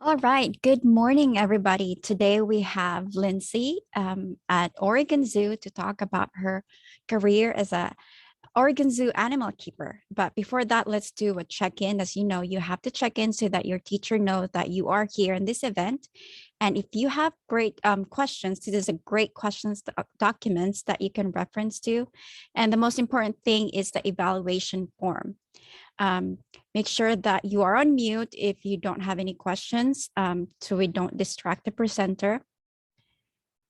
All right. Good morning, everybody. Today we have Lindsay at Oregon Zoo to talk about her career as a Oregon Zoo animal keeper. But before that, let's do a check-in. As you know, you have to check in so that your teacher knows that you are here in this event. And if you have great questions, this is a great questions documents that you can reference to. And the most important thing is the evaluation form. Um, Make sure that you are on mute if you don't have any questions, so we don't distract the presenter.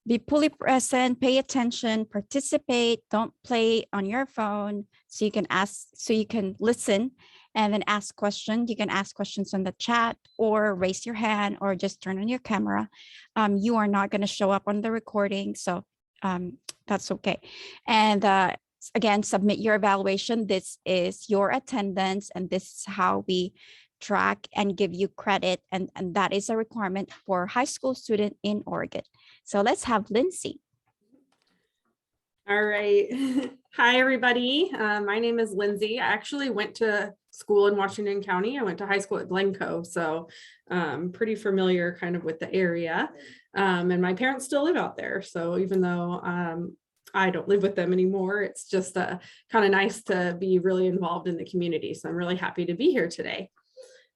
Be fully present, pay attention, participate, don't play on your phone so you can ask, so you can listen and then ask questions. You can ask questions on the chat or raise your hand or just turn on your camera. You are not going to show up on the recording, so that's okay. And again, submit your evaluation. This is your attendance, and this is how we track and give you credit. And that is a requirement for high school student in Oregon. So let's have Lindsay. All right. Hi, everybody. My name is Lindsay. I actually went to school in Washington County. I went to high school at Glencoe, so pretty familiar kind of with the area. And my parents still live out there. So even though I don't live with them anymore, it's just kind of nice to be really involved in the community. So I'm really happy to be here today.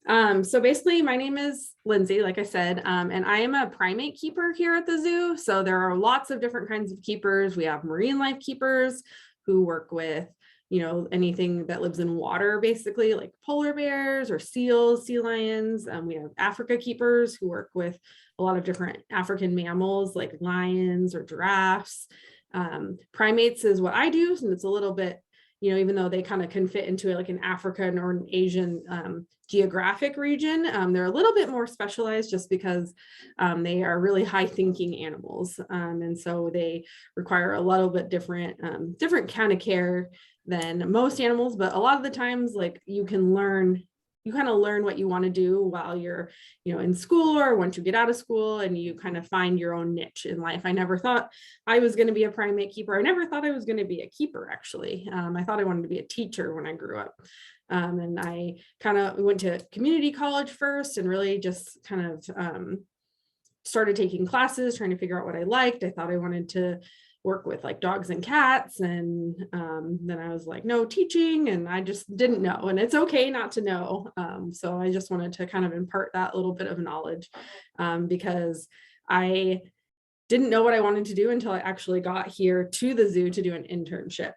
So basically my name is Lindsay, like I said, and I am a primate keeper here at the zoo. So there are lots of different kinds of keepers. We have marine life keepers who work with, anything that lives in water, basically like polar bears or seals, sea lions. We have Africa keepers who work with a lot of different African mammals like lions or giraffes. Primates is what I do, and it's a little bit, even though they kind of can fit into like an African or an Asian geographic region, they're a little bit more specialized just because they are really high thinking animals. And so they require a little bit different kind of care than most animals, but a lot of the times, like you kind of learn what you want to do while you're, in school or once you get out of school, and you kind of find your own niche in life. I never thought I was going to be a primate keeper. I never thought I was going to be a keeper, actually. I thought I wanted to be a teacher when I grew up. And I kind of went to community college first and really just kind of started taking classes, trying to figure out what I liked. I thought I wanted to work with like dogs and cats, and then I was like, no, teaching, and I just didn't know, and it's okay not to know. So I just wanted to kind of impart that little bit of knowledge because I didn't know what I wanted to do until I actually got here to the zoo to do an internship.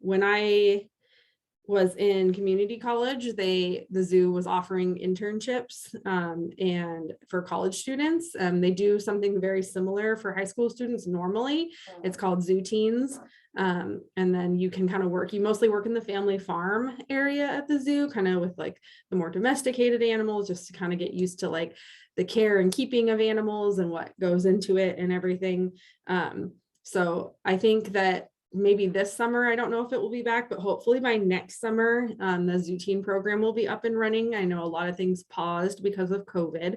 When I was in community college, the zoo was offering internships and for college students. They do something very similar for high school students normally. It's called Zoo Teens. And then you can kind of you mostly work in the family farm area at the zoo, kind of with like the more domesticated animals, just to kind of get used to like the care and keeping of animals and what goes into it and everything. So I think that maybe this summer, I don't know if it will be back, but hopefully by next summer, the Zoo Teen program will be up and running. I know a lot of things paused because of COVID,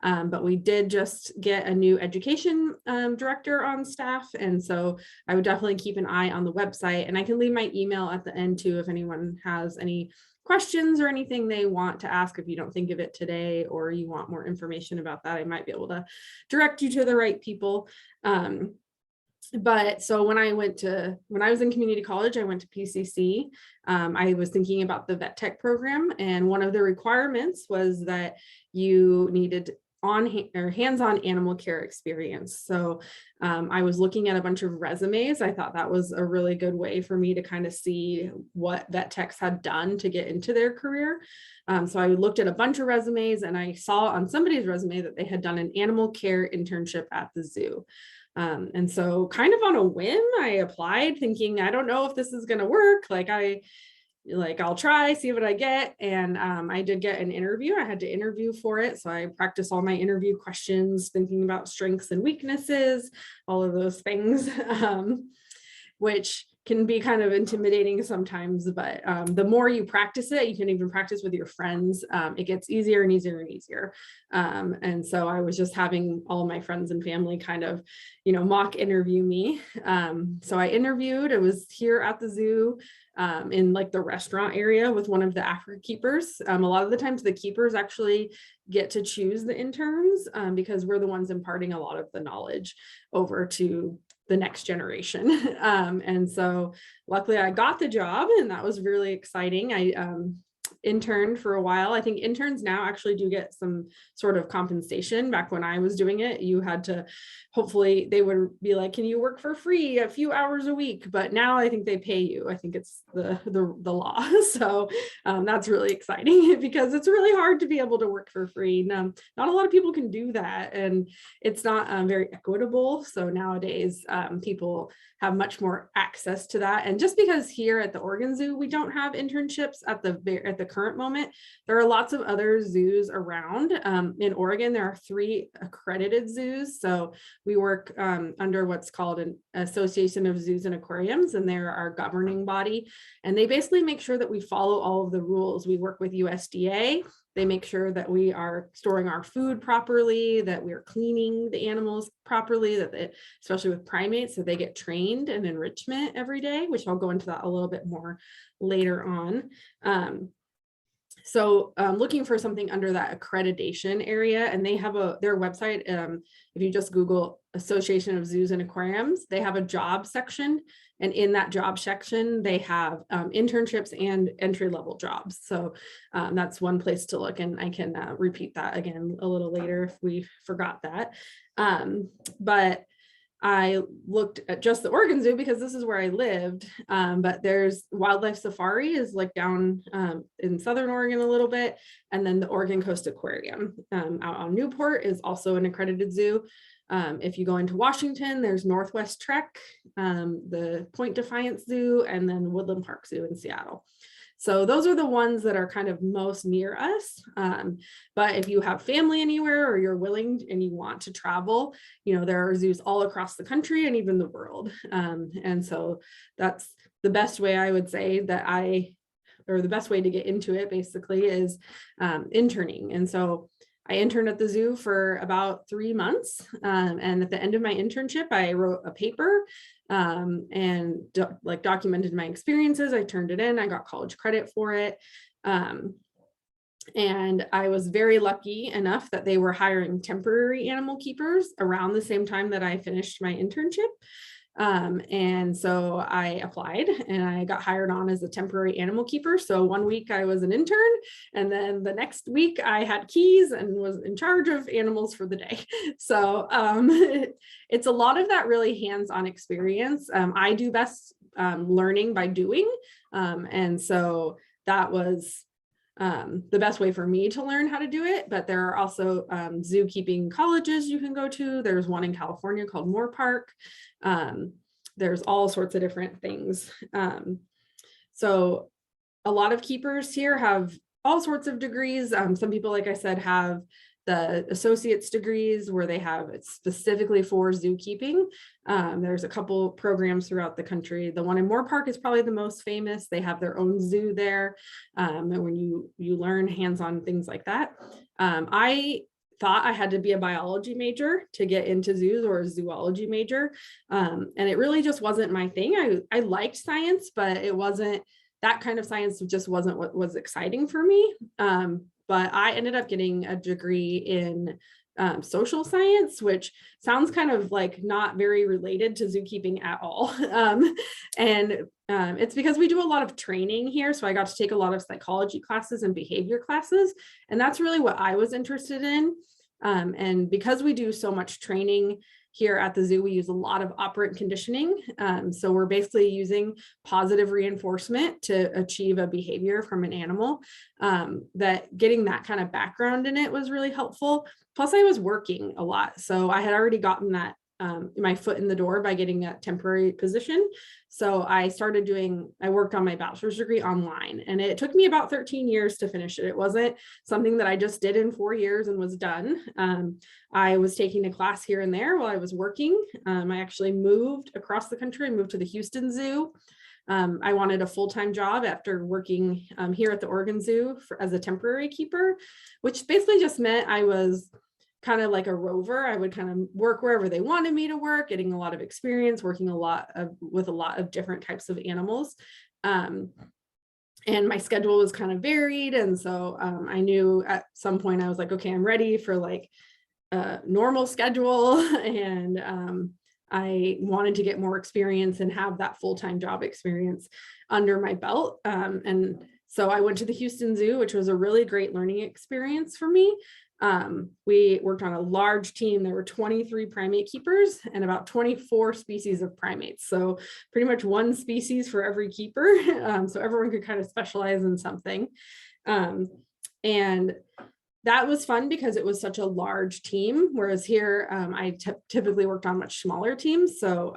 but we did just get a new education director on staff. And so I would definitely keep an eye on the website, and I can leave my email at the end too, if anyone has any questions or anything they want to ask. If you don't think of it today or you want more information about that, I might be able to direct you to the right people. But so when I was in community college, I went to PCC. I was thinking about the vet tech program, and one of the requirements was that you needed hands-on animal care experience. So I was looking at a bunch of resumes. I thought that was a really good way for me to kind of see what vet techs had done to get into their career. So I looked at a bunch of resumes, and I saw on somebody's resume that they had done an animal care internship at the zoo. And so kind of on a whim, I applied thinking, I don't know if this is going to work. I'll try, see what I get. And I did get an interview. I had to interview for it. So I practiced all my interview questions, thinking about strengths and weaknesses, all of those things, which can be kind of intimidating sometimes, but the more you practice it, you can even practice with your friends. It gets easier and easier and easier. And so I was just having all of my friends and family kind of, mock interview me. So I interviewed, it was here at the zoo in like the restaurant area with one of the African keepers. A lot of the times the keepers actually get to choose the interns because we're the ones imparting a lot of the knowledge over to the next generation. And so luckily I got the job, and that was really exciting. I interned for a while. I think interns now actually do get some sort of compensation. Back when I was doing it, you had to, hopefully they would be like, can you work for free a few hours a week? But now I think they pay you. I think it's the law. So that's really exciting because it's really hard to be able to work for free. No, not a lot of people can do that, and it's not very equitable. So nowadays people have much more access to that. And just because here at the Oregon Zoo, we don't have internships at the current moment, there are lots of other zoos around. In Oregon, there are 3 accredited zoos. So we work under what's called an Association of Zoos and Aquariums, and they're our governing body. And they basically make sure that we follow all of the rules. We work with USDA. They make sure that we are storing our food properly, that we're cleaning the animals properly, especially with primates, that they get trained in enrichment every day, which I'll go into that a little bit more later on. So looking for something under that accreditation area, and they have their website, if you just Google Association of Zoos and Aquariums, they have a job section. And in that job section, they have internships and entry-level jobs. So that's one place to look, and I can repeat that again a little later if we forgot that. But I looked at just the Oregon Zoo because this is where I lived, but there's wildlife safari is like down in Southern Oregon a little bit. And then the Oregon Coast Aquarium out on Newport is also an accredited zoo. If you go into Washington, there's Northwest Trek, the Point Defiance Zoo, and then Woodland Park Zoo in Seattle. So those are the ones that are kind of most near us. But if you have family anywhere, or you're willing and you want to travel, there are zoos all across the country and even the world. And so that's the best way I would say or the best way to get into it basically is interning. And so I interned at the zoo for about 3 months. And at the end of my internship, I wrote a paper and documented my experiences. I turned it in, I got college credit for it. And I was very lucky enough that they were hiring temporary animal keepers around the same time that I finished my internship. And so I applied and I got hired on as a temporary animal keeper. So 1 week I was an intern, and then the next week I had keys and was in charge of animals for the day. So it's a lot of that really hands-on experience. I do best learning by doing. And so that was the best way for me to learn how to do it. But there are also zookeeping colleges you can go to. There's one in California called Moore Park. There's all sorts of different things. So a lot of keepers here have all sorts of degrees. Some people, like I said, have the associate's degrees where they have it specifically for zookeeping. There's a couple programs throughout the country. The one in Moore Park is probably the most famous. They have their own zoo there. And when you learn hands-on things like that. I thought I had to be a biology major to get into zoos, or a zoology major. And it really just wasn't my thing. I liked science, but it wasn't, that kind of science just wasn't what was exciting for me. But I ended up getting a degree in social science, which sounds kind of like not very related to zookeeping at all. It's because we do a lot of training here. So I got to take a lot of psychology classes and behavior classes. And that's really what I was interested in. And because we do so much training here at the zoo, we use a lot of operant conditioning. So we're basically using positive reinforcement to achieve a behavior from an animal. That getting that kind of background in it was really helpful. Plus I was working a lot. So I had already gotten that my foot in the door by getting that temporary position. So I worked on my bachelor's degree online, and it took me about 13 years to finish it. It wasn't something that I just did in 4 years and was done. I was taking a class here and there while I was working. I actually moved across the country and moved to the Houston Zoo. I wanted a full-time job after working here at the Oregon Zoo as a temporary keeper, which basically just meant I was kind of like a rover. I would kind of work wherever they wanted me to work, getting a lot of experience, working with a lot of different types of animals. And my schedule was kind of varied. And so I knew at some point I was like, okay, I'm ready for like a normal schedule. And I wanted to get more experience and have that full-time job experience under my belt. And so I went to the Houston Zoo, which was a really great learning experience for me. We worked on a large team. There were 23 primate keepers and about 24 species of primates. So pretty much one species for every keeper. So everyone could kind of specialize in something. And that was fun because it was such a large team. Whereas here, I typically worked on much smaller teams. So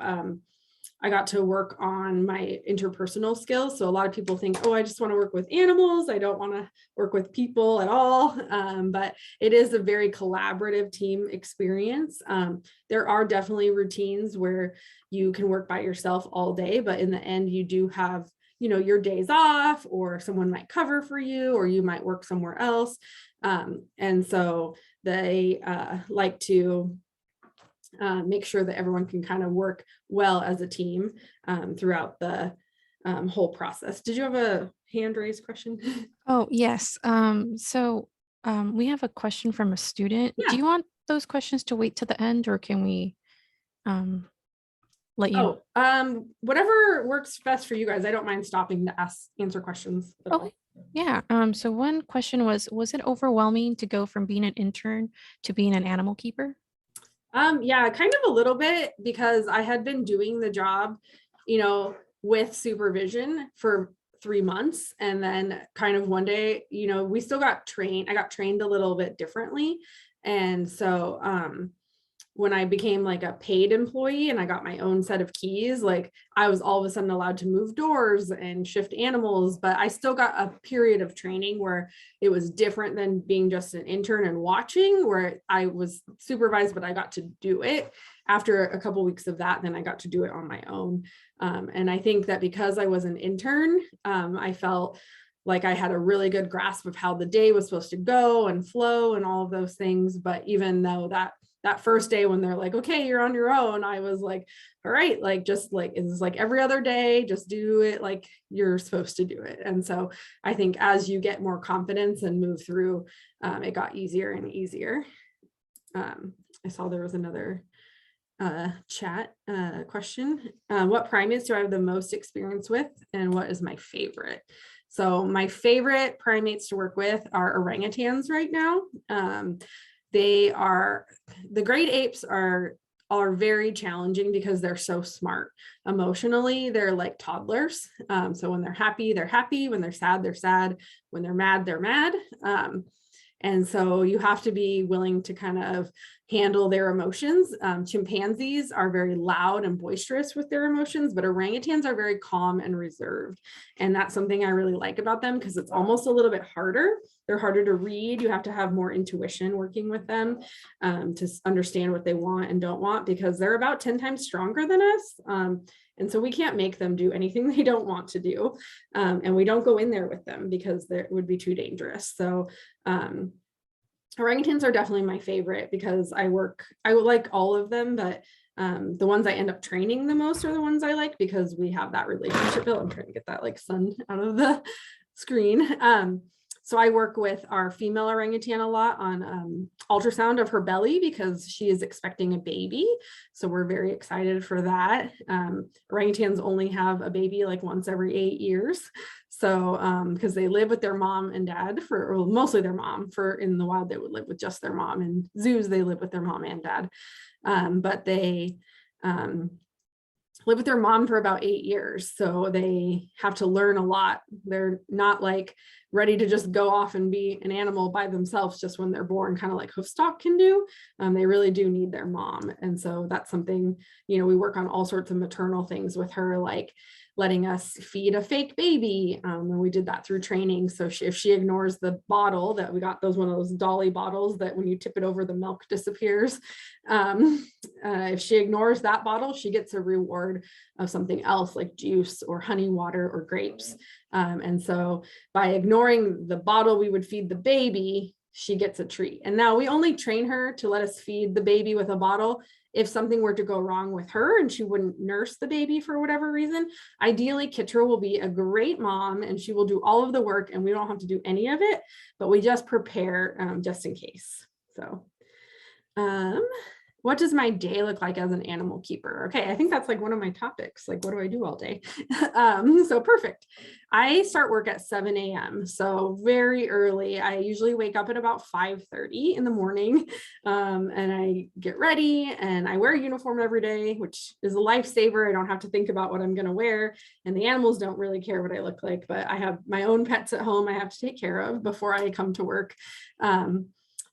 I got to work on my interpersonal skills. So a lot of people think, oh, I just want to work with animals. I don't want to work with people at all. But it is a very collaborative team experience. There are definitely routines where you can work by yourself all day, but in the end, you do have, you know, your days off, or someone might cover for you, or you might work somewhere else. And so they like to make sure that everyone can kind of work well as a team throughout the whole process. Did you have a hand raised question? Oh, yes. We have a question from a student. Yeah. Do you want those questions to wait to the end, or can we let you? Whatever works best for you guys. I don't mind stopping to answer questions at all. Okay. Yeah. So one question was it overwhelming to go from being an intern to being an animal keeper? Yeah, kind of a little bit, because I had been doing the job, you know, with supervision for 3 months. And then kind of one day, you know, we still got trained. I got trained a little bit differently. And so when I became like a paid employee and I got my own set of keys, like I was all of a sudden allowed to move doors and shift animals, but I still got a period of training where it was different than being just an intern and watching, where I was supervised, but I got to do it. After a couple of weeks of that, then I got to do it on my own. And I think that because I was an intern, I felt like I had a really good grasp of how the day was supposed to go and flow and all of those things. But even though that first day when they're like, okay, you're on your own, I was like, all right, like, just like, it's like every other day, just do it like you're supposed to do it. And so I think as you get more confidence and move through, it got easier and easier. I saw there was another chat question. What primates do I have the most experience with, and what is my favorite? So my favorite primates to work with are orangutans right now. The great apes are very challenging because they're so smart. Emotionally, they're like toddlers. So when they're happy, they're happy. When they're sad, they're sad. When they're mad, they're mad. And so you have to be willing to kind of handle their emotions. Chimpanzees are very loud and boisterous with their emotions, but orangutans are very calm and reserved. And that's something I really like about them, because it's almost a little bit harder. They're harder to read. You have to have more intuition working with them to understand what they want and don't want, because they're about 10 times stronger than us. And so we can't make them do anything they don't want to do. And we don't go in there with them because it would be too dangerous. So orangutans are definitely my favorite, because I would like all of them, but the ones I end up training the most are the ones I like, because we have that relationship built. I'm trying to get that like sun out of the screen. So I work with our female orangutan a lot on ultrasound of her belly, because she is expecting a baby. So we're very excited for that. Orangutans only have a baby like once every 8 years. So because they live with their mom and dad mostly their mom. In the wild, they would live with just their mom. In zoos, they live with their mom and dad. But they live with their mom for about 8 years. So they have to learn a lot. They're not like ready to just go off and be an animal by themselves just when they're born, kind of like Hoofstock can do. They really do need their mom. And so that's something, we work on all sorts of maternal things with her, like letting us feed a fake baby. And we did that through training. So if she ignores the bottle that we got, one of those dolly bottles that when you tip it over, the milk disappears. If she ignores that bottle, she gets a reward of something else like juice or honey water or grapes. And so by ignoring the bottle we would feed the baby, she gets a treat. And now we only train her to let us feed the baby with a bottle if something were to go wrong with her and she wouldn't nurse the baby for whatever reason. Ideally, Kitra will be a great mom and she will do all of the work and we don't have to do any of it, but we just prepare just in case. So what does my day look like as an animal keeper? Okay, I think that's like one of my topics. Like, what do I do all day? So perfect. I start work at 7 a.m. So very early. I usually wake up at about 5:30 in the morning and I get ready and I wear a uniform every day, which is a lifesaver. I don't have to think about what I'm going to wear and the animals don't really care what I look like, but I have my own pets at home I have to take care of before I come to work.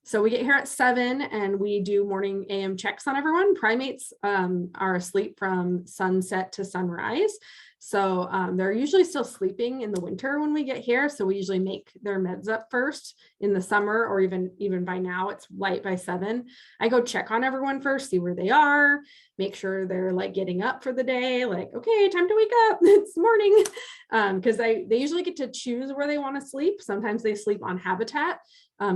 So we get here at 7 and we do morning AM checks on everyone. Primates are asleep from sunset to sunrise. So they're usually still sleeping in the winter when we get here. So we usually make their meds up first in the summer, or even by now it's light by 7. I go check on everyone first, see where they are, make sure they're like getting up for the day, like, okay, time to wake up, it's morning. Because they usually get to choose where they want to sleep. Sometimes they sleep on habitat.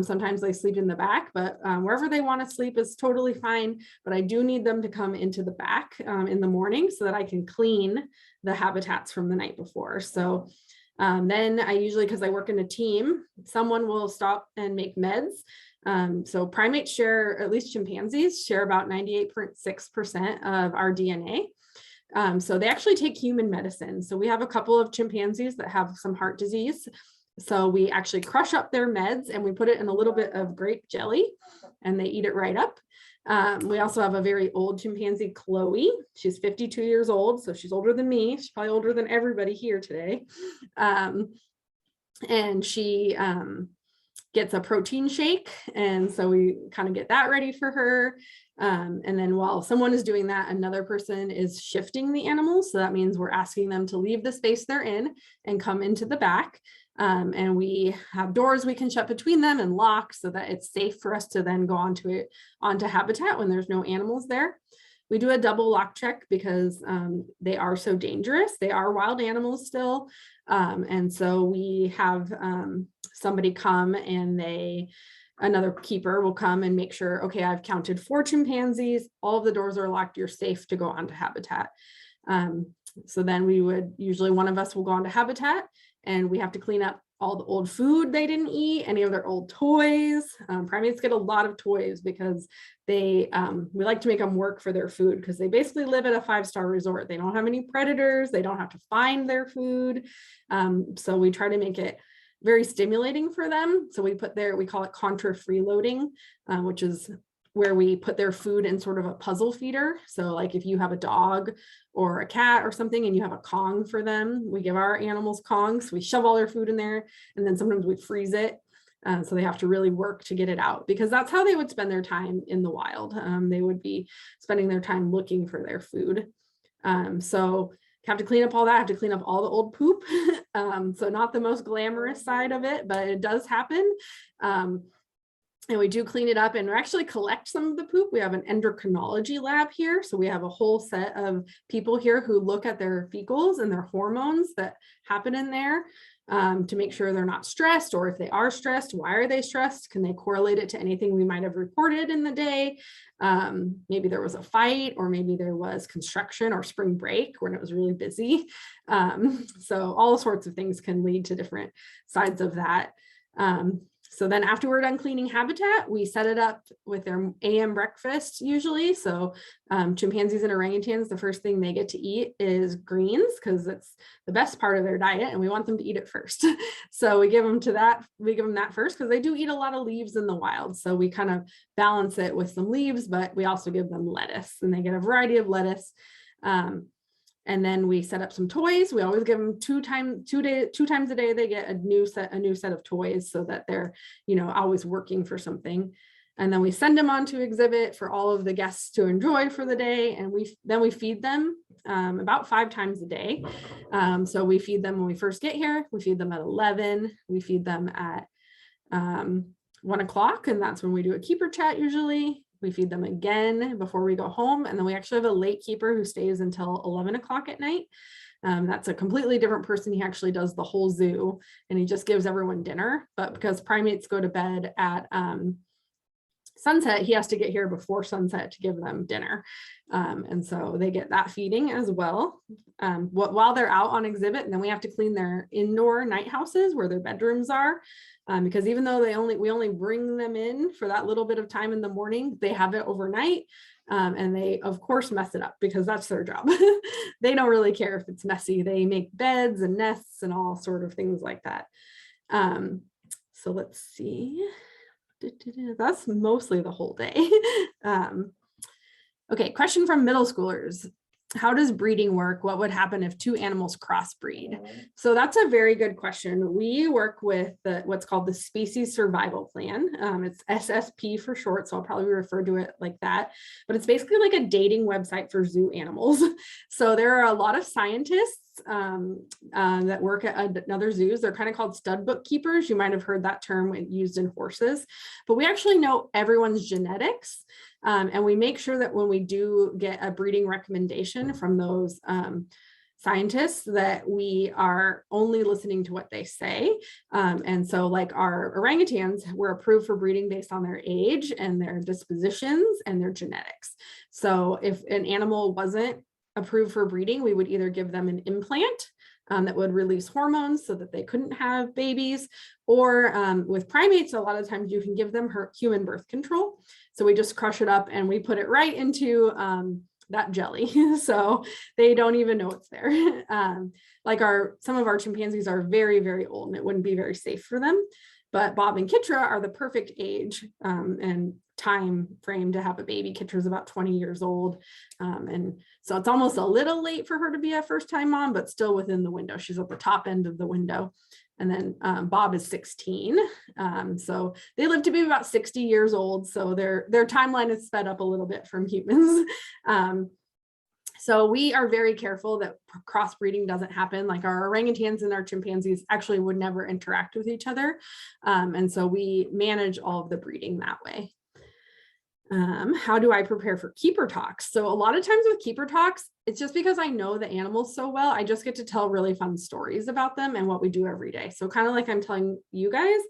Sometimes they sleep in the back, but wherever they want to sleep is totally fine. But I do need them to come into the back in the morning so that I can clean the habitats from the night before. So then I usually, because I work in a team, someone will stop and make meds. So primates share, at least chimpanzees share about 98.6% of our DNA. So they actually take human medicine. So we have a couple of chimpanzees that have some heart disease. So we actually crush up their meds and we put it in a little bit of grape jelly and they eat it right up. We also have a very old chimpanzee, Chloe. She's 52 years old. So she's older than me. She's probably older than everybody here today. And she gets a protein shake. And so we kind of get that ready for her. And then while someone is doing that, another person is shifting the animals. So that means we're asking them to leave the space they're in and come into the back. And we have doors we can shut between them and lock so that it's safe for us to then go onto habitat when there's no animals there. We do a double lock check because they are so dangerous. They are wild animals still. And so we have somebody come and another keeper will come and make sure, okay, I've counted 4 chimpanzees, all of the doors are locked, you're safe to go onto habitat. So then usually one of us will go onto habitat and we have to clean up all the old food they didn't eat, any of their old toys. Primates get a lot of toys because we like to make them work for their food because they basically live at a 5-star resort. They don't have any predators. They don't have to find their food. So we try to make it very stimulating for them. So we call it contra freeloading, which is where we put their food in sort of a puzzle feeder. So like if you have a dog or a cat or something and you have a Kong for them, we give our animals Kongs. We shove all their food in there and then sometimes we freeze it. So they have to really work to get it out because that's how they would spend their time in the wild. They would be spending their time looking for their food. So have to clean up all that, have to clean up all the old poop. So not the most glamorous side of it, but it does happen. And we do clean it up and actually collect some of the poop. We have an endocrinology lab here. So we have a whole set of people here who look at their fecals and their hormones that happen in there to make sure they're not stressed, or if they are stressed, why are they stressed? Can they correlate it to anything we might have reported in the day? Maybe there was a fight, or maybe there was construction or spring break when it was really busy. So all sorts of things can lead to different sides of that. So then after we're done cleaning habitat, we set it up with their AM breakfast usually. So chimpanzees and orangutans, the first thing they get to eat is greens because it's the best part of their diet and we want them to eat it first. So we give them that first because they do eat a lot of leaves in the wild. So we kind of balance it with some leaves, but we also give them lettuce and they get a variety of lettuce. And then we set up some toys. We always give them 2 times a day. They get a new set of toys so that they're, always working for something. And then we send them on to exhibit for all of the guests to enjoy for the day. And then we feed them about 5 times a day. So we feed them when we first get here, we feed them at 11, we feed them at 1 o'clock, and that's when we do a keeper chat usually. We feed them again before we go home. And then we actually have a late keeper who stays until 11 o'clock at night. That's a completely different person. He actually does the whole zoo and he just gives everyone dinner. But because primates go to bed at sunset, he has to get here before sunset to give them dinner. And so they get that feeding as well while they're out on exhibit. And then we have to clean their indoor night houses where their bedrooms are. Because even though we only bring them in for that little bit of time in the morning, they have it overnight. And they, of course, mess it up because that's their job. They don't really care if it's messy. They make beds and nests and all sort of things like that. So let's see. That's mostly the whole day. Okay, question from middle schoolers. How does breeding work? What would happen if 2 animals crossbreed? So that's a very good question. We work with what's called the Species Survival Plan. It's SSP for short, so I'll probably refer to it like that. But it's basically like a dating website for zoo animals. So there are a lot of scientists that work at other zoos. They're kind of called stud bookkeepers. You might have heard that term used in horses, but we actually know everyone's genetics. And we make sure that when we do get a breeding recommendation from those scientists that we are only listening to what they say. And so like our orangutans were approved for breeding based on their age and their dispositions and their genetics. So if an animal wasn't approved for breeding, we would either give them an implant that would release hormones so that they couldn't have babies, or with primates, a lot of times you can give them human birth control. So we just crush it up and we put it right into that jelly. So they don't even know it's there. Like some of our chimpanzees are very, very old and it wouldn't be very safe for them. But Bob and Kitra are the perfect age and time frame to have a baby. Kitra's about 20 years old. And so it's almost a little late for her to be a first-time mom, but still within the window. She's at the top end of the window. And then Bob is 16. So they live to be about 60 years old. So their timeline is sped up a little bit from humans. So we are very careful that crossbreeding doesn't happen. Like our orangutans and our chimpanzees actually would never interact with each other. And so we manage all of the breeding that way. How do I prepare for keeper talks? So a lot of times with keeper talks, it's just because I know the animals so well, I just get to tell really fun stories about them and what we do every day. So kind of like I'm telling you guys,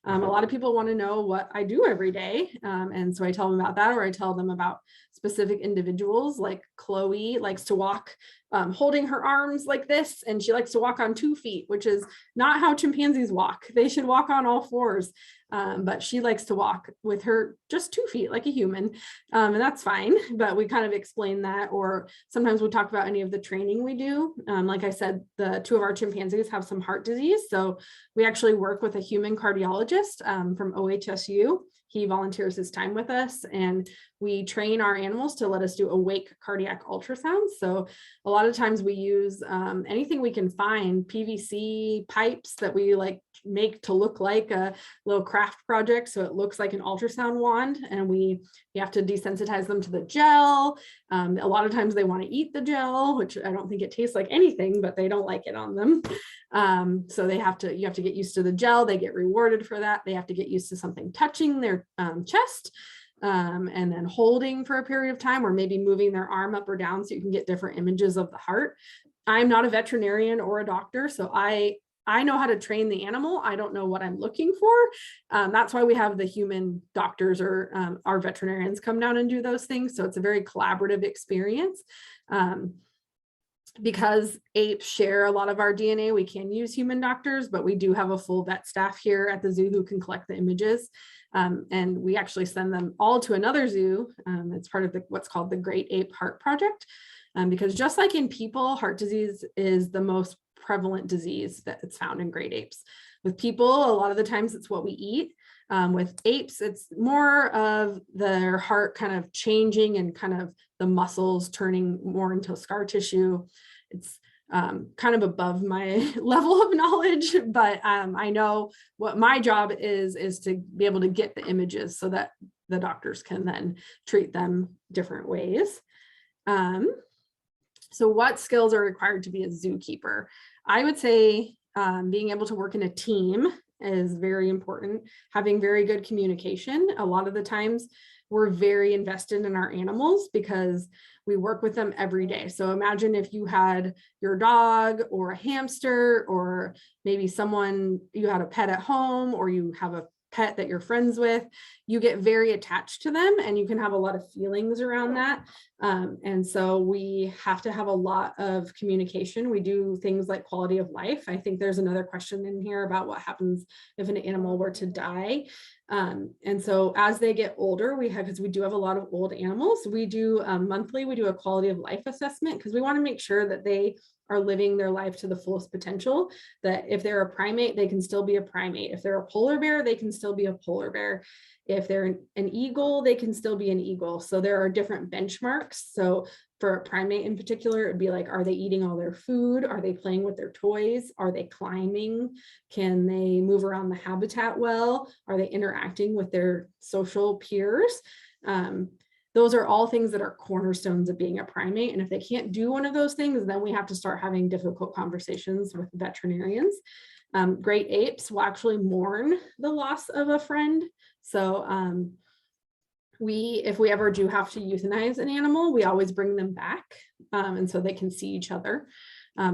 a lot of people want to know what I do every day. And so I tell them about that, or I tell them about specific individuals. Like Chloe likes to walk holding her arms like this, and she likes to walk on 2 feet, which is not how chimpanzees walk. They should walk on all 4s. But she likes to walk with her just 2 feet like a human, and that's fine. But we kind of explain that, or sometimes we talk about any of the training we do. Like I said, the 2 of our chimpanzees have some heart disease, so we actually work with a human cardiologist from OHSU. He volunteers his time with us, and we train our animals to let us do awake cardiac ultrasounds. So a lot of times we use anything we can find, PVC pipes that we like make to look like a little craft project. So it looks like an ultrasound wand, and we have to desensitize them to the gel. A lot of times they want to eat the gel, which I don't think it tastes like anything, but they don't like it on them. So you have to get used to the gel. They get rewarded for that. They have to get used to something touching their chest. And then holding for a period of time, or maybe moving their arm up or down so you can get different images of the heart. I'm not a veterinarian or a doctor, so I know how to train the animal. I don't know what I'm looking for. That's why we have the human doctors or our veterinarians come down and do those things. So it's a very collaborative experience. Because apes share a lot of our DNA, we can use human doctors, but we do have a full vet staff here at the zoo who can collect the images. And we actually send them all to another zoo. It's part of what's called the Great Ape Heart Project. Because just like in people, heart disease is the most prevalent disease that's found in great apes. With people, a lot of the times it's what we eat. With apes, it's more of their heart kind of changing and kind of the muscles turning more into scar tissue. It's kind of above my level of knowledge, but I know what my job is to be able to get the images so that the doctors can then treat them different ways. So what skills are required to be a zookeeper? I would say being able to work in a team is very important. Having very good communication. A lot of the times we're very invested in our animals because we work with them every day. So imagine if you had your dog or a hamster, or maybe someone, you had a pet at home, or you have a pet that you're friends with, you get very attached to them and you can have a lot of feelings around that. And so we have to have a lot of communication. We do things like quality of life. I think there's another question in here about what happens if an animal were to die. And so as they get older, because we do have a lot of old animals, we do monthly, we do a quality of life assessment because we want to make sure that they are living their life to the fullest potential, that if they're a primate, they can still be a primate. If they're a polar bear, they can still be a polar bear. If they're an eagle, they can still be an eagle. So there are different benchmarks. So for a primate in particular, it'd be like, are they eating all their food? Are they playing with their toys? Are they climbing? Can they move around the habitat well? Are they interacting with their social peers? Those are all things that are cornerstones of being a primate. And if they can't do one of those things, then we have to start having difficult conversations with veterinarians. Great apes will actually mourn the loss of a friend. So if we ever do have to euthanize an animal, we always bring them back, and so they can see each other.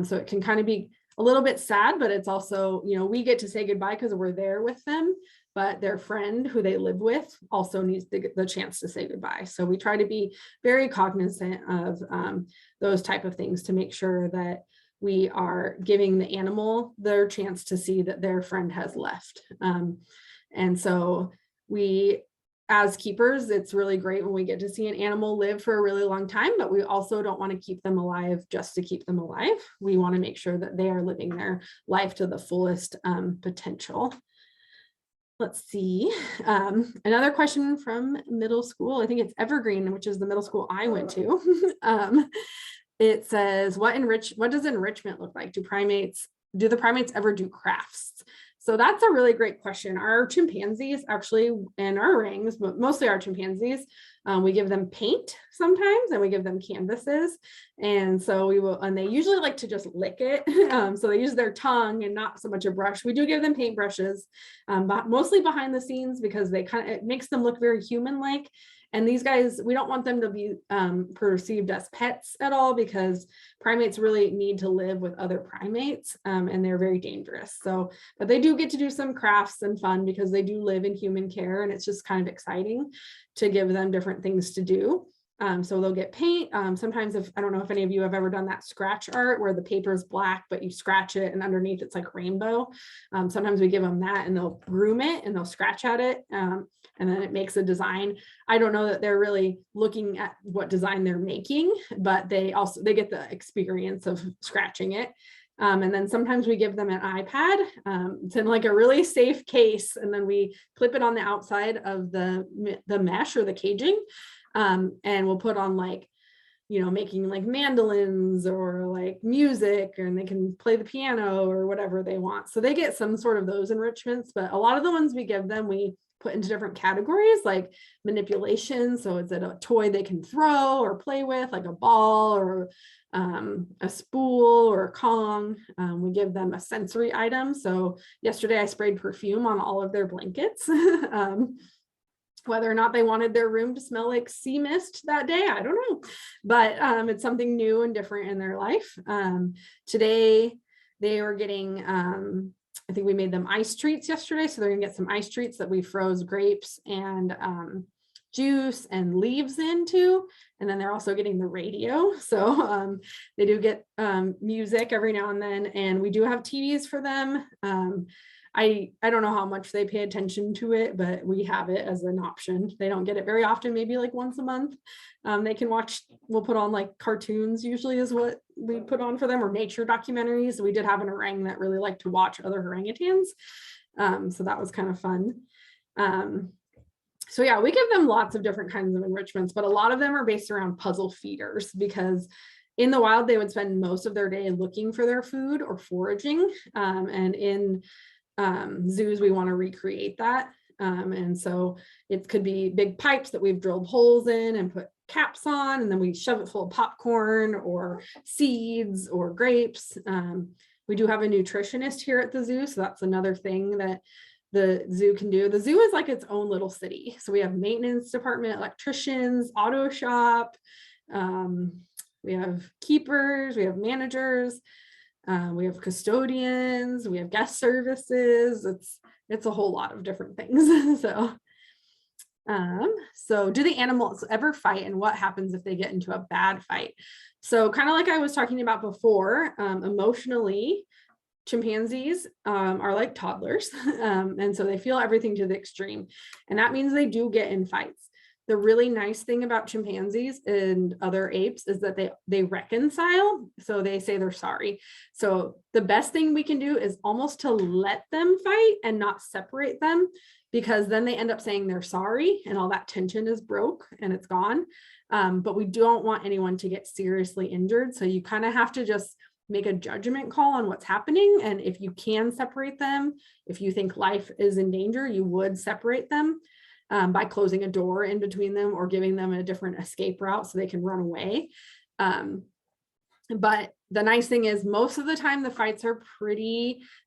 So it can kind of be a little bit sad, but it's also, we get to say goodbye because we're there with them, but their friend who they live with also needs the chance to say goodbye. So we try to be very cognizant of those type of things to make sure that we are giving the animal their chance to see that their friend has left. And so as keepers, it's really great when we get to see an animal live for a really long time, but we also don't want to keep them alive just to keep them alive. We want to make sure that they are living their life to the fullest potential. Let's see. Another question from middle school. I think it's Evergreen, which is the middle school I went to. It says, what does enrichment look like? Do the primates ever do crafts? So that's a really great question. Our chimpanzees actually, and our orangs, but mostly our chimpanzees, we give them paint sometimes, and we give them canvases. And so and they usually like to just lick it. So they use their tongue and not so much a brush. We do give them paint brushes, but mostly behind the scenes because it makes them look very human-like. And these guys, we don't want them to be perceived as pets at all, because primates really need to live with other primates, and they're very dangerous. So, but they do get to do some crafts and fun because they do live in human care, and it's just kind of exciting to give them different things to do. So they'll get paint. Sometimes I don't know if any of you have ever done that scratch art where the paper is black, but you scratch it and underneath it's like rainbow. Sometimes we give them that and they'll groom it and they'll scratch at it. And then it makes a design. I don't know that they're really looking at what design they're making, but they get the experience of scratching it. And then sometimes we give them an iPad. It's in like a really safe case, and then we clip it on the outside of the mesh or the caging. And we'll put on making like mandolins or like music, and they can play the piano or whatever they want. So they get some sort of those enrichments, but a lot of the ones we give them, we put into different categories like manipulation. So is it a toy they can throw or play with, like a ball or a spool or a Kong? We give them a sensory item. So yesterday I sprayed perfume on all of their blankets. Whether or not they wanted their room to smell like sea mist that day, I don't know, but it's something new and different in their life. Today they were getting, I think we made them ice treats yesterday. So they're gonna get some ice treats that we froze grapes and juice and leaves into. And then they're also getting the radio. So they do get music every now and then. And we do have TVs for them. I don't know how much they pay attention to it, but we have it as an option. They don't get it very often, maybe like once a month. They can watch, we'll put on like cartoons usually is what we put on for them, or nature documentaries. We did have an orang that really liked to watch other orangutans. So that was kind of fun. So yeah, we give them lots of different kinds of enrichments, but a lot of them are based around puzzle feeders, because in the wild, they would spend most of their day looking for their food or foraging. And in zoos, we want to recreate that. And so it could be big pipes that we've drilled holes in and put caps on, and then we shove it full of popcorn or seeds or grapes. We do have a nutritionist here at the zoo, so that's another thing that the zoo can do. The zoo is like its own little city. So we have maintenance department, electricians, auto shop, we have keepers, we have managers, we have custodians, we have guest services. It's a whole lot of different things. So do the animals ever fight, and what happens if they get into a bad fight? So kind of like I was talking about before, emotionally, chimpanzees are like toddlers, and so they feel everything to the extreme, and that means they do get in fights. The really nice thing about chimpanzees and other apes is that they reconcile. So they say they're sorry. So the best thing we can do is almost to let them fight and not separate them, because then they end up saying they're sorry and all that tension is broke and it's gone. But we don't want anyone to get seriously injured. So you kind of have to just make a judgment call on what's happening. And if you can separate them, if you think life is in danger, you would separate them by closing a door in between them or giving them a different escape route so they can run away. But the nice thing is most of the time the fights are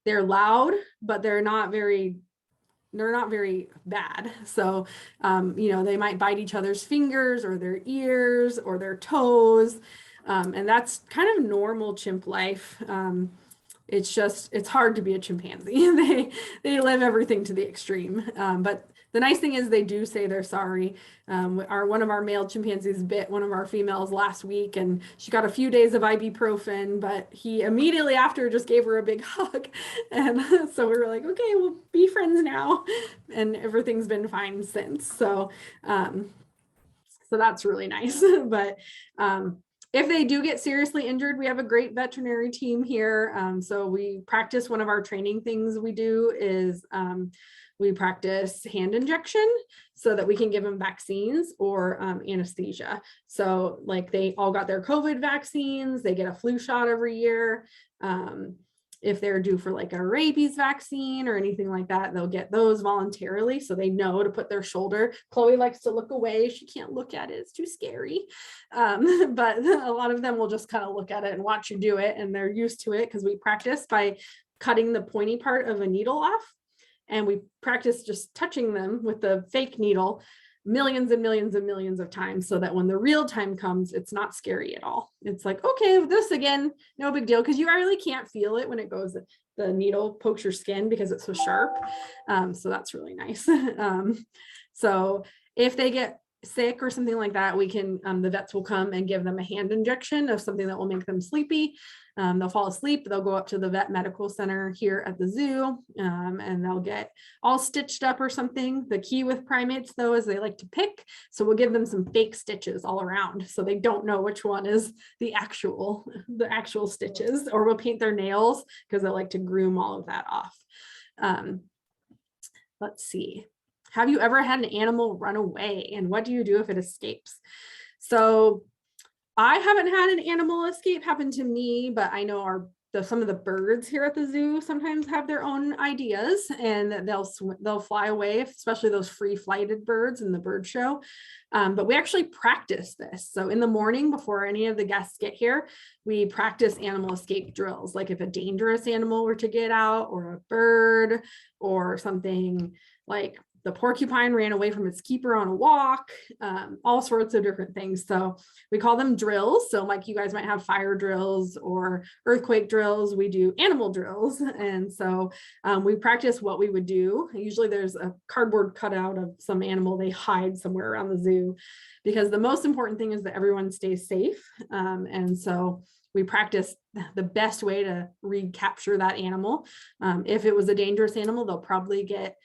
they're loud, but they're not very bad. So, they might bite each other's fingers or their ears or their toes. And that's kind of normal chimp life. It's hard to be a chimpanzee. They live everything to the extreme. But the nice thing is they do say they're sorry. One of our male chimpanzees bit one of our females last week, and she got a few days of ibuprofen, but he immediately after just gave her a big hug. And so we were like, okay, we'll be friends now. And everything's been fine since. So that's really nice. But if they do get seriously injured, we have a great veterinary team here. So we practice, one of our training things we do is we practice hand injection so that we can give them vaccines or anesthesia. So like they all got their COVID vaccines, they get a flu shot every year. If they're due for like a rabies vaccine or anything like that, they'll get those voluntarily. So they know to put their shoulder. Chloe likes to look away. She can't look at it. It's too scary. But a lot of them will just kind of look at it and watch you do it. And they're used to it because we practice by cutting the pointy part of a needle off. And we practice just touching them with the fake needle millions and millions and millions of times so that when the real time comes, it's not scary at all. It's like, okay, this again, no big deal, because you really can't feel it when it goes, the needle pokes your skin because it's so sharp. So that's really nice. So if they get sick or something like that, we can, the vets will come and give them a hand injection of something that will make them sleepy. They'll fall asleep, they'll go up to the vet medical center here at the zoo, and they'll get all stitched up or something. The key with primates though is they like to pick, so we'll give them some fake stitches all around so they don't know which one is the actual stitches, or we'll paint their nails because they like to groom all of that off. Let's see. Have you ever had an animal run away, and what do you do if it escapes? So I haven't had an animal escape happen to me, but I know some of the birds here at the zoo sometimes have their own ideas, and they'll fly away, especially those free flighted birds in the bird show. But we actually practice this. So in the morning before any of the guests get here, we practice animal escape drills. Like if a dangerous animal were to get out, or a bird, or something like the porcupine ran away from its keeper on a walk, all sorts of different things. So we call them drills. So like you guys might have fire drills or earthquake drills, we do animal drills. And so we practice what we would do. Usually there's a cardboard cutout of some animal they hide somewhere around the zoo, because the most important thing is that everyone stays safe. And so we practice the best way to recapture that animal. If it was a dangerous animal, they'll probably get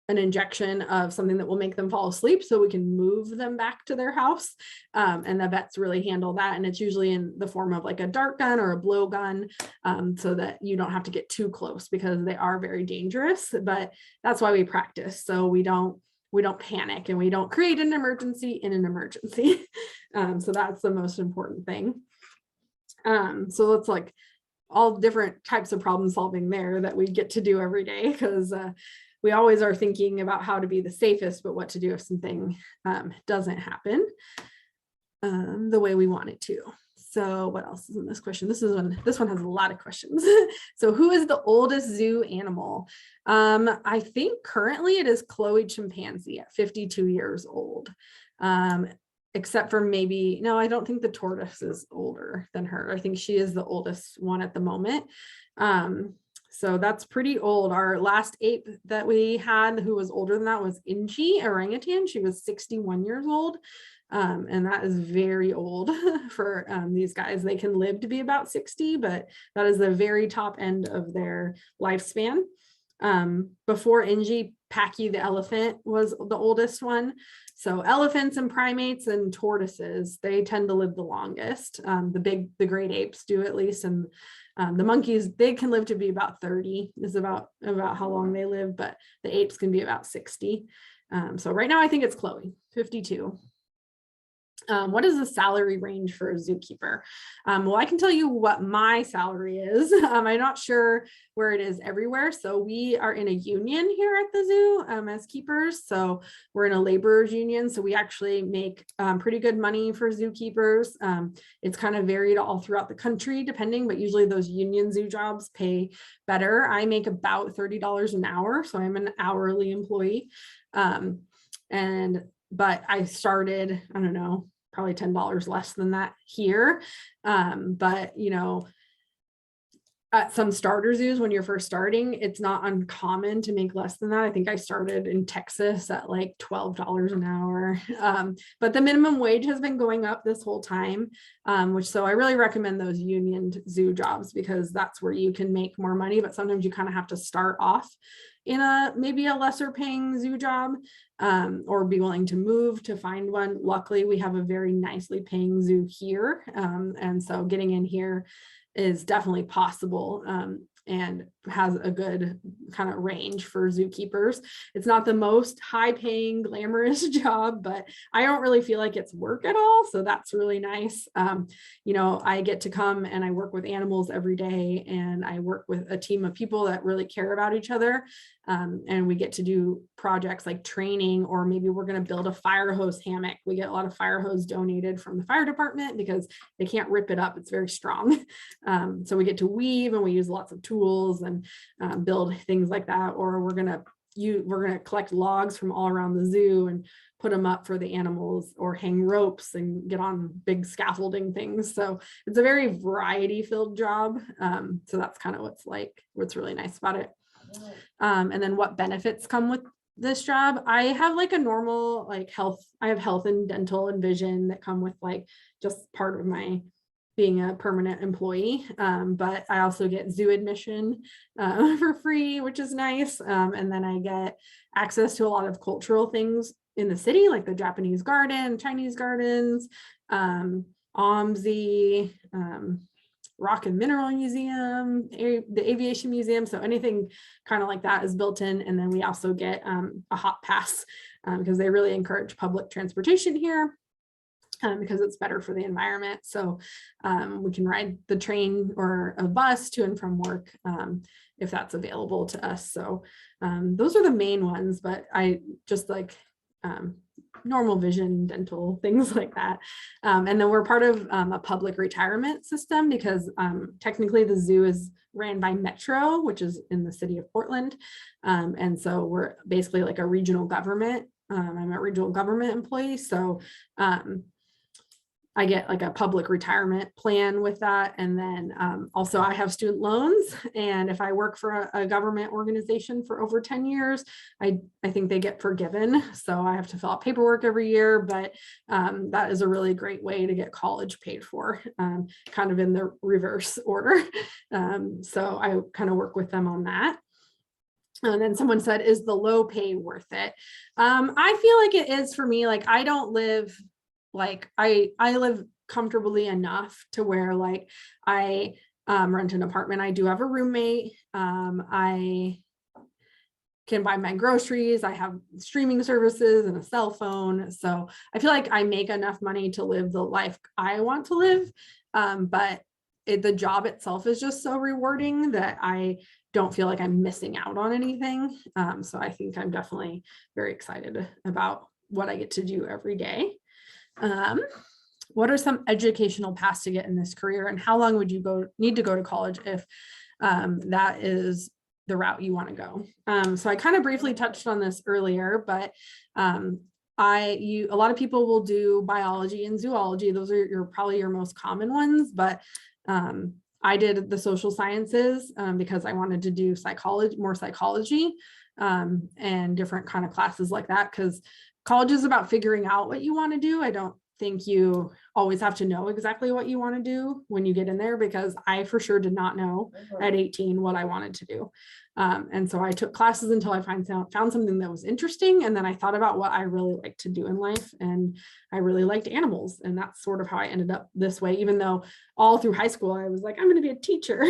an injection of something that will make them fall asleep so we can move them back to their house. And the vets really handle that. And it's usually in the form of like a dart gun or a blow gun, so that you don't have to get too close because they are very dangerous. But that's why we practice. So we don't panic and we don't create an emergency in an emergency. So that's the most important thing. So it's like all different types of problem solving there that we get to do every day, because we always are thinking about how to be the safest, but what to do if something doesn't happen the way we want it to. So what else is in this question? This one has a lot of questions. So who is the oldest zoo animal? I think currently it is Chloe chimpanzee at 52 years old. Except for maybe, no, I don't think the tortoise is older than her. I think she is the oldest one at the moment. So that's pretty old. Our last ape that we had who was older than that was Inchi, orangutan. She was 61 years old. And that is very old for these guys. They can live to be about 60, but that is the very top end of their lifespan. Before Inji, Paki the elephant was the oldest one. So elephants and primates and tortoises, they tend to live the longest. The great apes do at least, and the monkeys, they can live to be about 30 is about how long they live, but the apes can be about 60. So right now I think it's Chloe, 52. What is the salary range for a zookeeper? Well, I can tell you what my salary is. I'm not sure where it is everywhere. So we are in a union here at the zoo as keepers. So we're in a laborers union. So we actually make pretty good money for zookeepers. It's kind of varied all throughout the country depending, but usually those union zoo jobs pay better. I make about $30 an hour. So I'm an hourly employee. But I started, I don't know, probably $10 less than that here. But, you know, at some starter zoos, when you're first starting, it's not uncommon to make less than that. I think I started in Texas at like $12 an hour. But the minimum wage has been going up this whole time, so I really recommend those union zoo jobs because that's where you can make more money. But sometimes you kind of have to start off in maybe a lesser paying zoo job, or be willing to move to find one. Luckily, we have a very nicely paying zoo here. And so getting in here is definitely possible, and has a good kind of range for zookeepers. It's not the most high paying glamorous job, but I don't really feel like it's work at all. So that's really nice. You know, I get to come and I work with animals every day, and I work with a team of people that really care about each other. And we get to do projects like training, or maybe we're going to build a fire hose hammock. We get a lot of fire hose donated from the fire department because they can't rip it up. It's very strong. So we get to weave, and we use lots of tools and build things like that. Or we're going to collect logs from all around the zoo and put them up for the animals, or hang ropes and get on big scaffolding things. So it's a very variety filled job. So that's kind of what's really nice about it. And then what benefits come with this job? I have like a normal health. I have health and dental and vision that come with just part of my being a permanent employee. But I also get zoo admission for free, which is nice. And then I get access to a lot of cultural things in the city, like the Japanese garden, Chinese gardens, OMSI, Rock and Mineral Museum, the Aviation Museum. So anything kind of like that is built in. And then we also get a hot pass because they really encourage public transportation here. Because it's better for the environment. So we can ride the train or a bus to and from work if that's available to us. So those are the main ones, but I just normal vision, dental, things like that. And then we're part of a public retirement system because technically the zoo is ran by Metro, which is in the city of Portland. And so we're basically like a regional government. I'm a regional government employee. So I get like a public retirement plan with that. And then also I have student loans. And if I work for a government organization for over 10 years, I think they get forgiven. So I have to fill out paperwork every year, but that is a really great way to get college paid for, kind of in the reverse order. So I kind of work with them on that. And then someone said, is the low pay worth it? I feel like it is for me. Like I don't live I live comfortably enough to where I rent an apartment. I do have a roommate. I can buy my groceries. I have streaming services and a cell phone. So I feel like I make enough money to live the life I want to live. But the job itself is just so rewarding that I don't feel like I'm missing out on anything. So I think I'm definitely very excited about what I get to do every day. What are some educational paths to get in this career, and how long would you need to go to college if that is the route you want to go? So I kind of briefly touched on this earlier, but a lot of people will do biology and zoology. Those are probably your most common ones, but I did the social sciences because I wanted to do more psychology, and different kind of classes like that, because college is about figuring out what you want to do. I don't think you always have to know exactly what you want to do when you get in there, because I for sure did not know at 18 what I wanted to do. And so I took classes until I found something that was interesting. And then I thought about what I really like to do in life. And I really liked animals. And that's sort of how I ended up this way, even though all through high school, I was like, I'm going to be a teacher.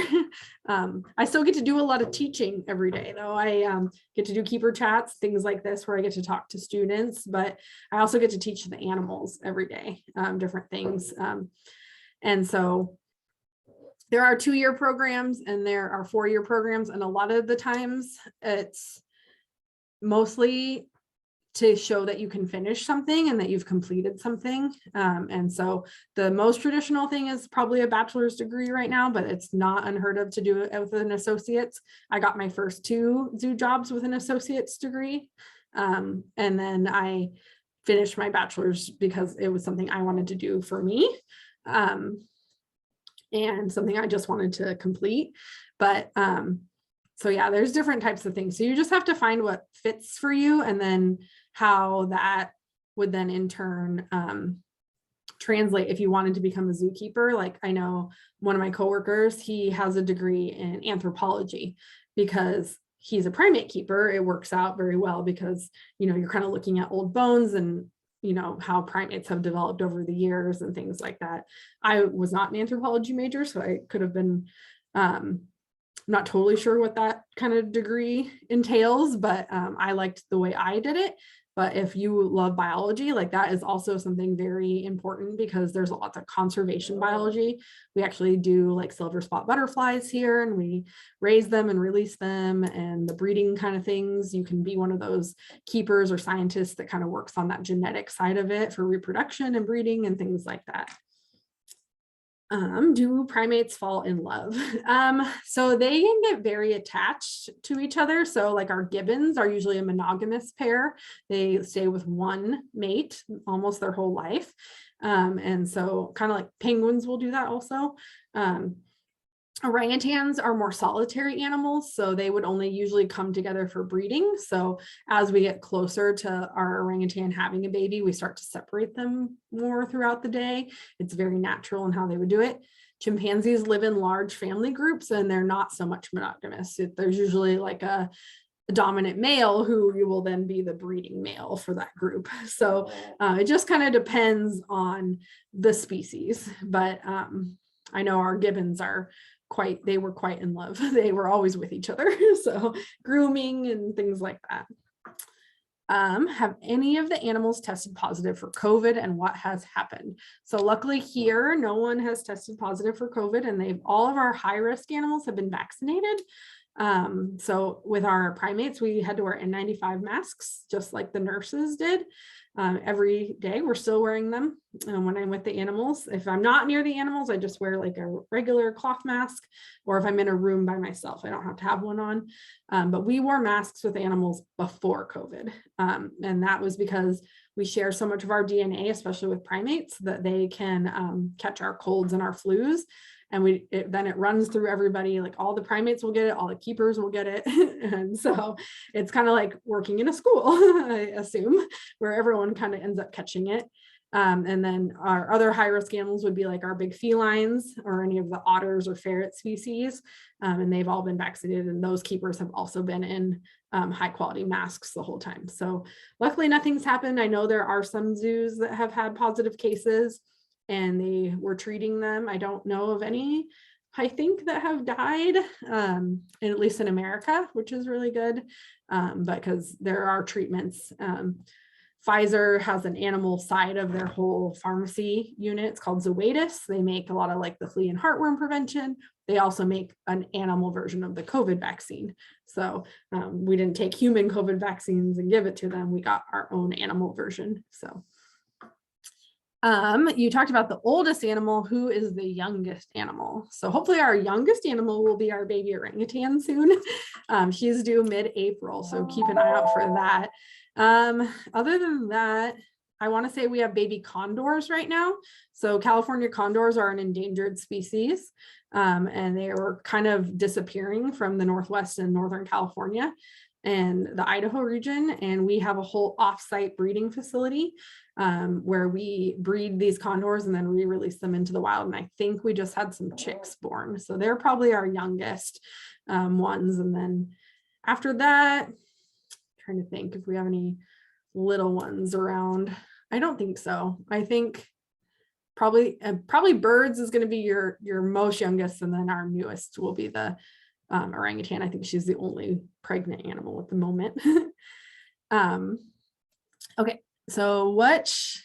I still get to do a lot of teaching every day, though. I get to do keeper chats, things like this, where I get to talk to students, but I also get to teach the animals every day, different things. And so there are 2-year programs and there are 4-year programs. And a lot of the times it's mostly to show that you can finish something and that you've completed something. And so the most traditional thing is probably a bachelor's degree right now, but it's not unheard of to do it with an associate's. I got my first 2 zoo jobs with an associate's degree. And then I finished my bachelor's because it was something I wanted to do for me. And something I just wanted to complete. But so yeah, there's different types of things. So you just have to find what fits for you, and then how that would then in turn translate if you wanted to become a zookeeper. Like I know one of my coworkers, he has a degree in anthropology because he's a primate keeper. It works out very well because, you're kind of looking at old bones and how primates have developed over the years and things like that. I was not an anthropology major, so I could have been not totally sure what that kind of degree entails, but I liked the way I did it. But if you love biology, like that is also something very important, because there's lots of conservation biology. We actually do like silver spot butterflies here, and we raise them and release them, and the breeding kind of things. You can be one of those keepers or scientists that kind of works on that genetic side of it for reproduction and breeding and things like that. Do primates fall in love? So they can get very attached to each other. So like our gibbons are usually a monogamous pair. They stay with one mate almost their whole life. And so kind of like penguins will do that also. Orangutans are more solitary animals, so they would only usually come together for breeding. So as we get closer to our orangutan having a baby, we start to separate them more throughout the day. It's very natural in how they would do it. Chimpanzees live in large family groups, and they're not so much monogamous. There's usually like a dominant male who you will then be the breeding male for that group. So it just kind of depends on the species. But I know our gibbons they were quite in love. They were always with each other. So grooming and things like that. Have any of the animals tested positive for COVID, and what has happened? So luckily here, no one has tested positive for COVID, and all of our high risk animals have been vaccinated. So with our primates, we had to wear N95 masks, just like the nurses did. Every day we're still wearing them when I'm with the animals. If I'm not near the animals, I just wear like a regular cloth mask, or if I'm in a room by myself, I don't have to have one on. But we wore masks with animals before COVID. And that was because we share so much of our DNA, especially with primates, that they can catch our colds and our flus. And then it runs through everybody, like all the primates will get it, all the keepers will get it. And so it's kind of like working in a school, I assume, where everyone kind of ends up catching it. And then our other high risk animals would be like our big felines or any of the otters or ferret species. And they've all been vaccinated, and those keepers have also been in high quality masks the whole time. So luckily nothing's happened. I know there are some zoos that have had positive cases, and they were treating them. I don't know of any, I think, that have died, at least in America, which is really good, but because there are treatments Pfizer has an animal side of their whole pharmacy unit. It's called Zoetis. They make a lot of like the flea and heartworm prevention. They also make an animal version of the COVID vaccine. So we didn't take human COVID vaccines and give it to them. We got our own animal version. So you talked about the oldest animal. Who is the youngest animal? So hopefully our youngest animal will be our baby orangutan soon. She's due mid-April, so keep an eye out for that. Other than that, I want to say we have baby condors right now. So California condors are an endangered species, and they were kind of disappearing from the Northwest and Northern California and the Idaho region. And we have a whole offsite breeding facility where we breed these condors and then re-release them into the wild. And I think we just had some chicks born. So they're probably our youngest ones. And then after that, trying to think if we have any little ones around. I don't think so. I think probably birds is going to be your most youngest, and then our newest will be the orangutan. I think she's the only pregnant animal at the moment. Okay, so which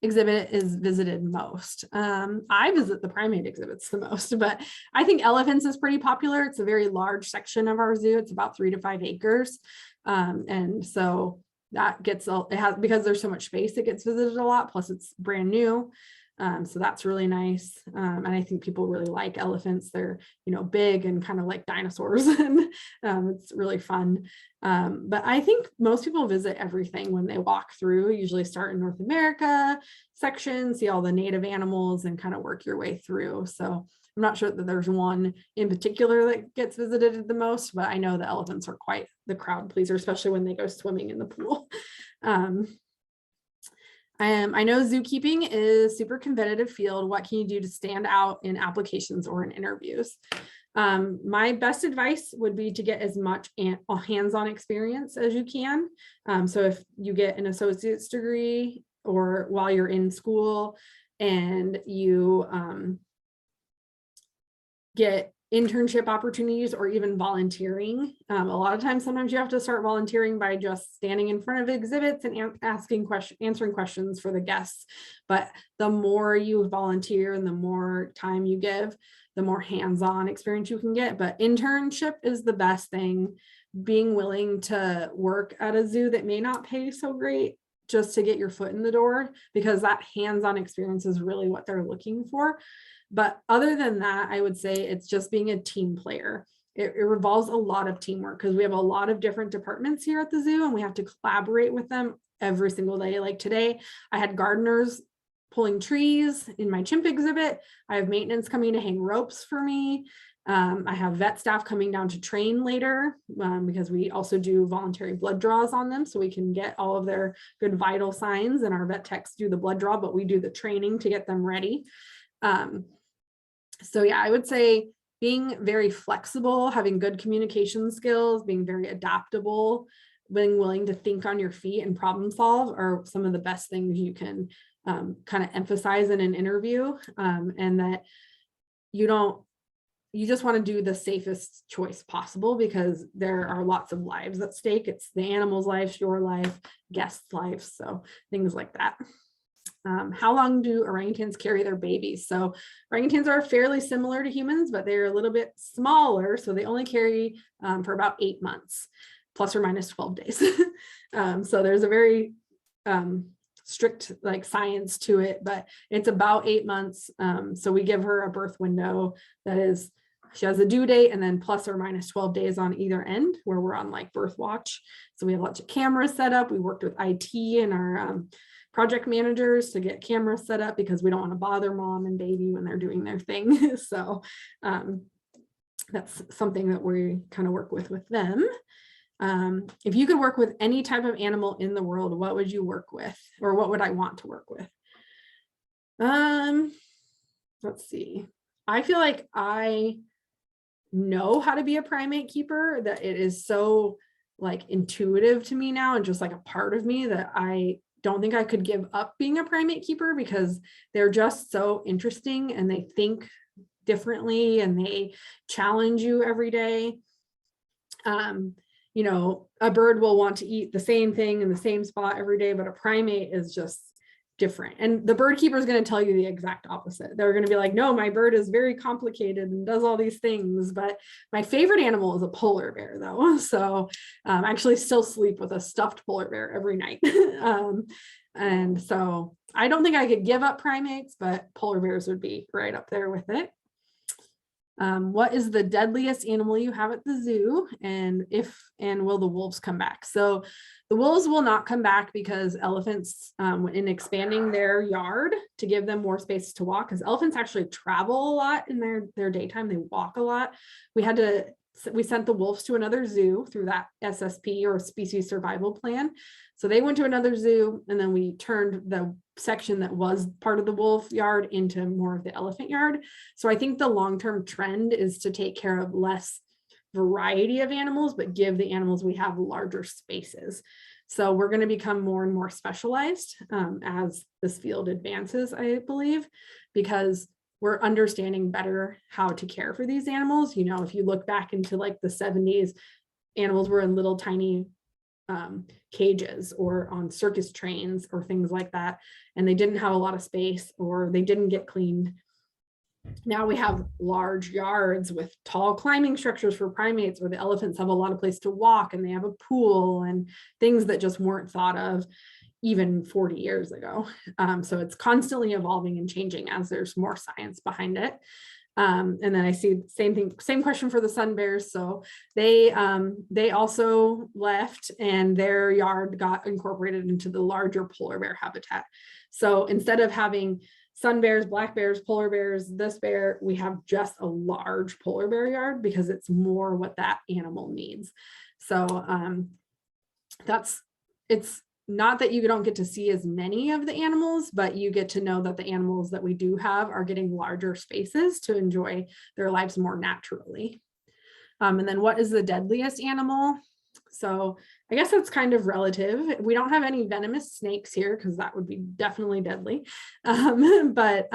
exhibit is visited most? I visit the primate exhibits the most, but I think elephants is pretty popular. It's a very large section of our zoo. It's about 3 to 5 acres. And so that gets, because there's so much space, it gets visited a lot. Plus it's brand new. So that's really nice. And I think people really like elephants. They're, big and kind of like dinosaurs, and it's really fun. But I think most people visit everything when they walk through. Usually start in North America section, see all the native animals, and kind of work your way through. So I'm not sure that there's one in particular that gets visited the most, but I know the elephants are quite the crowd pleaser, especially when they go swimming in the pool. I know zookeeping is super competitive field. What can you do to stand out in applications or in interviews? My best advice would be to get as much hands-on experience as you can. So if you get an associate's degree or while you're in school and you get internship opportunities or even volunteering. A lot of times, sometimes you have to start volunteering by just standing in front of exhibits and answering questions for the guests. But the more you volunteer and the more time you give, the more hands-on experience you can get. But internship is the best thing. Being willing to work at a zoo that may not pay so great just to get your foot in the door, because that hands-on experience is really what they're looking for. But other than that, I would say it's just being a team player. It revolves a lot of teamwork because we have a lot of different departments here at the zoo and we have to collaborate with them every single day. Like today, I had gardeners pulling trees in my chimp exhibit. I have maintenance coming to hang ropes for me. I have vet staff coming down to train later because we also do voluntary blood draws on them so we can get all of their good vital signs, and our vet techs do the blood draw, but we do the training to get them ready. So yeah, I would say being very flexible, having good communication skills, being very adaptable, being willing to think on your feet and problem solve are some of the best things you can kind of emphasize in an interview, and that you just want to do the safest choice possible because there are lots of lives at stake. It's the animal's life, your life, guests' lives, so things like that. How long do orangutans carry their babies? So orangutans are fairly similar to humans, but they're a little bit smaller. So they only carry for about 8 months, plus or minus 12 days. So there's a very strict like science to it, but it's about 8 months. So we give her a birth window that is, she has a due date and then plus or minus 12 days on either end where we're on like birth watch. So we have lots of cameras set up. We worked with IT and our project managers to get cameras set up because we don't want to bother mom and baby when they're doing their thing. So that's something that we kind of work with them. If you could work with any type of animal in the world, what would you work with, or what would I want to work with? Let's see. I feel like I know how to be a primate keeper, that it is so like intuitive to me now and just like a part of me that I don't think I could give up being a primate keeper because they're just so interesting and they think differently and they challenge you every day. you know, a bird will want to eat the same thing in the same spot every day, but a primate is just different. And the bird keeper is going to tell you the exact opposite. They're going to be like, no, my bird is very complicated and does all these things. But my favorite animal is a polar bear, though. So I actually still sleep with a stuffed polar bear every night. And so I don't think I could give up primates, but polar bears would be right up there with it. What is the deadliest animal you have at the zoo, and will the wolves come back? So the wolves will not come back because elephants, in expanding their yard to give them more space to walk, because elephants actually travel a lot in their daytime, they walk a lot. We sent the wolves to another zoo through that SSP, or species survival plan. So they went to another zoo, and then we turned the section that was part of the wolf yard into more of the elephant yard. So I think the long-term trend is to take care of less variety of animals, but give the animals we have larger spaces. So we're going to become more and more specialized as this field advances, I believe, because we're understanding better how to care for these animals. You know, if you look back into like the 70s, animals were in little tiny cages or on circus trains or things like that, and they didn't have a lot of space, or they didn't get cleaned. Now we have large yards with tall climbing structures for primates, where the elephants have a lot of place to walk, and they have a pool and things that just weren't thought of even 40 years ago. So it's constantly evolving and changing as there's more science behind it. And then I see same question for the sun bears. So they also left, and their yard got incorporated into the larger polar bear habitat. So instead of having sun bears, black bears, polar bears, this bear, we have just a large polar bear yard because it's more what that animal needs. So it's not that you don't get to see as many of the animals, but you get to know that the animals that we do have are getting larger spaces to enjoy their lives more naturally. And then what is the deadliest animal? So I guess that's kind of relative. We don't have any venomous snakes here because that would be definitely deadly. But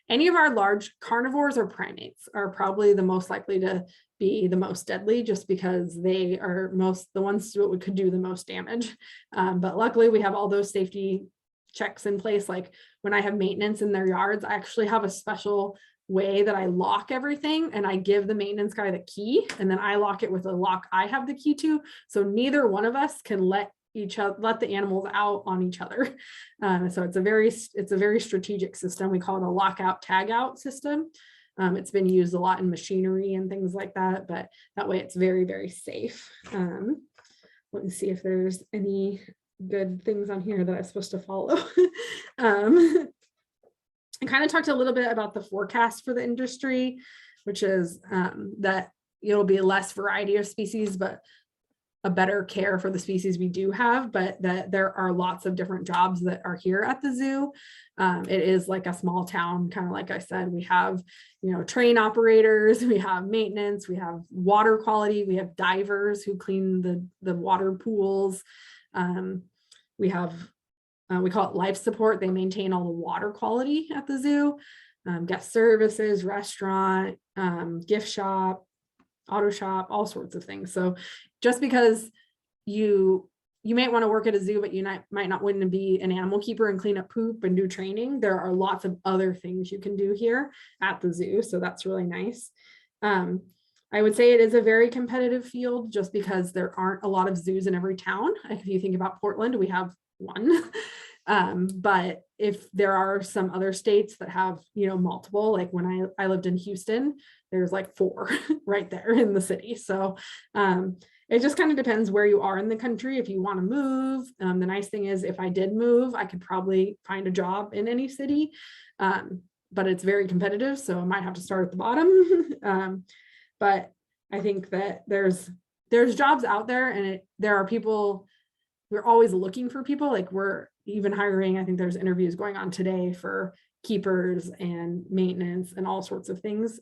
any of our large carnivores or primates are probably the most likely to be the most deadly, just because they are the ones that could do the most damage. But luckily we have all those safety checks in place. Like when I have maintenance in their yards, I actually have a special way that I lock everything, and I give the maintenance guy the key, and then I lock it with a lock I have the key to. So neither one of us can let the animals out on each other. So it's a very strategic system. We call it a lockout tag out system. It's been used a lot in machinery and things like that, but that way it's very, very safe. Let me see if there's any good things on here that I'm supposed to follow. I kind of talked a little bit about the forecast for the industry, which is that it'll be less variety of species, but a better care for the species we do have, but that there are lots of different jobs that are here at the zoo. It is like a small town, kind of like I said. We have, train operators, we have maintenance, we have water quality, we have divers who clean the water pools. We have, we call it life support. They maintain all the water quality at the zoo, guest services, restaurant, gift shop, auto shop, all sorts of things. So just because you might want to work at a zoo, but you might not want to be an animal keeper and clean up poop and do training, there are lots of other things you can do here at the zoo. So that's really nice. I would say it is a very competitive field just because there aren't a lot of zoos in every town. If you think about Portland, we have one. But if there are some other states that have, multiple, like when I lived in Houston, there's like 4 right there in the city. So it just kind of depends where you are in the country. If you want to move, the nice thing is if I did move, I could probably find a job in any city, but it's very competitive. So I might have to start at the bottom. But I think that there's jobs out there, and there are people. We're always looking for people. Like we're even hiring. I think there's interviews going on today for keepers and maintenance and all sorts of things.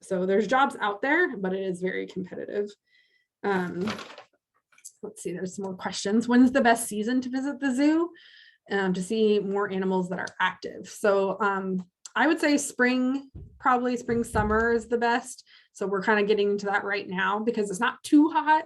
So there's jobs out there, but it is very competitive. Let's see, there's some more questions. When's the best season to visit the zoo to see more animals that are active? So I would say probably spring, summer is the best. So we're kind of getting into that right now because it's not too hot,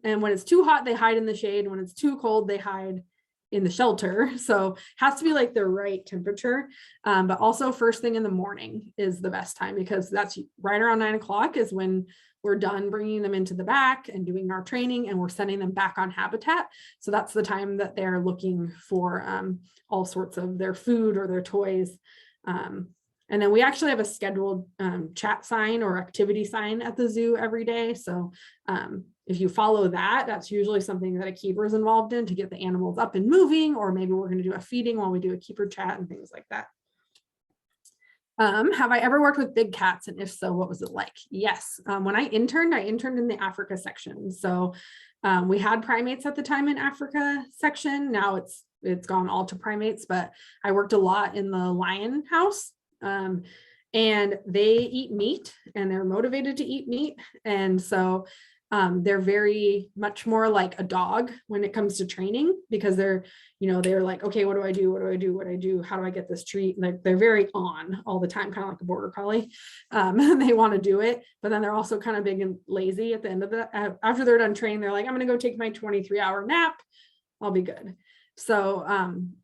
And when it's too hot, they hide in the shade. When it's too cold, they hide in the shelter. So has to be like the right temperature. But also first thing in the morning is the best time, because that's right around 9 o'clock is when we're done bringing them into the back and doing our training, and we're sending them back on habitat. So that's the time that they're looking for all sorts of their food or their toys. And then we actually have a scheduled chat sign or activity sign at the zoo every day. So if you follow that, that's usually something that a keeper is involved in to get the animals up and moving, or maybe we're going to do a feeding while we do a keeper chat and things like that. Have I ever worked with big cats? And if so, what was it like? Yes. When I interned in the Africa section. So we had primates at the time in Africa section. Now it's gone all to primates, but I worked a lot in the lion house. And they eat meat and they're motivated to eat meat. And so they're very much more like a dog when it comes to training, because they're like, okay, what do I do? What do I do? What do I do? How do I get this treat? Like they're very on all the time, kind of like a border collie. They want to do it, but then they're also kind of big and lazy at the end of the, after they're done training, they're like, I'm going to go take my 23-hour nap. I'll be good. So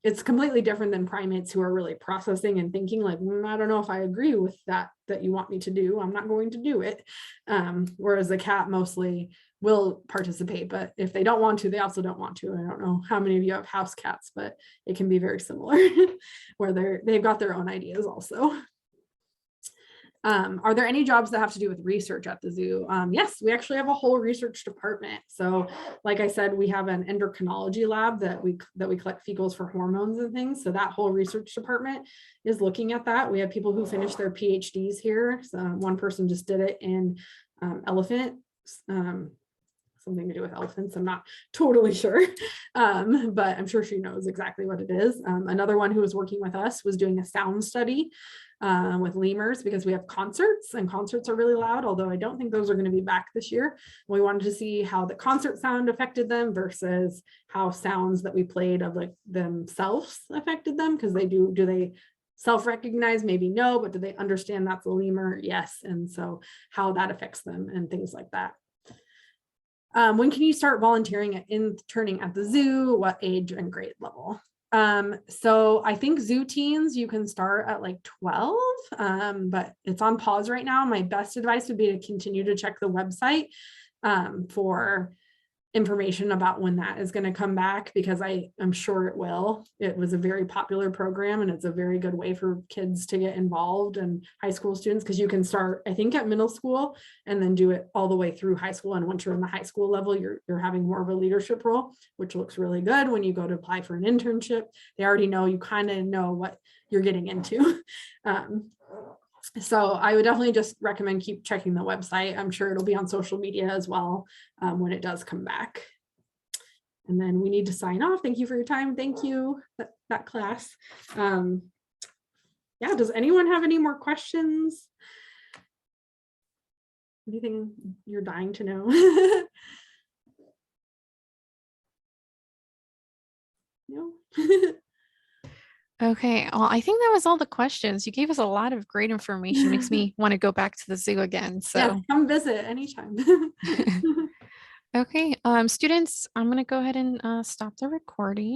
it's completely different than primates who are really processing and thinking like, I don't know if I agree with that you want me to do. I'm not going to do it. Whereas the cat mostly will participate, but if they don't want to, they also don't want to. I don't know how many of you have house cats, but it can be very similar where they've got their own ideas also. Are there any jobs that have to do with research at the zoo? Yes, we actually have a whole research department. So like I said, we have an endocrinology lab that we collect fecals for hormones and things. So that whole research department is looking at that. We have people who finish their PhDs here. So one person just did it in elephant, something to do with elephants. I'm not totally sure, but I'm sure she knows exactly what it is. Another one who was working with us was doing a sound study with lemurs, because we have concerts and concerts are really loud, although I don't think those are going to be back this year. We wanted to see how the concert sound affected them versus how sounds that we played of like themselves affected them, because do they self-recognize? Maybe no, but do they understand that's a lemur? Yes. And so how that affects them and things like that. When can you start volunteering at interning at the zoo? What age and grade level? So I think zoo teens, you can start at like 12, but it's on pause right now. My best advice would be to continue to check the website for information about when that is going to come back, because I'm sure it will. It was a very popular program and it's a very good way for kids to get involved, and high school students, because you can start, I think, at middle school and then do it all the way through high school. And once you're in the high school level, you're having more of a leadership role, which looks really good. When you go to apply for an internship, they already know, you kind of know what you're getting into. So I would definitely just recommend keep checking the website. I'm sure it'll be on social media as well when it does come back. And then we need to sign off. Thank you for your time. Thank you, that class. Yeah, does anyone have any more questions? Anything you're dying to know? No? Okay, well, I think that was all the questions. You gave us a lot of great information. Makes me want to go back to the zoo again. So yeah, come visit anytime. okay, students, I'm going to go ahead and stop the recording.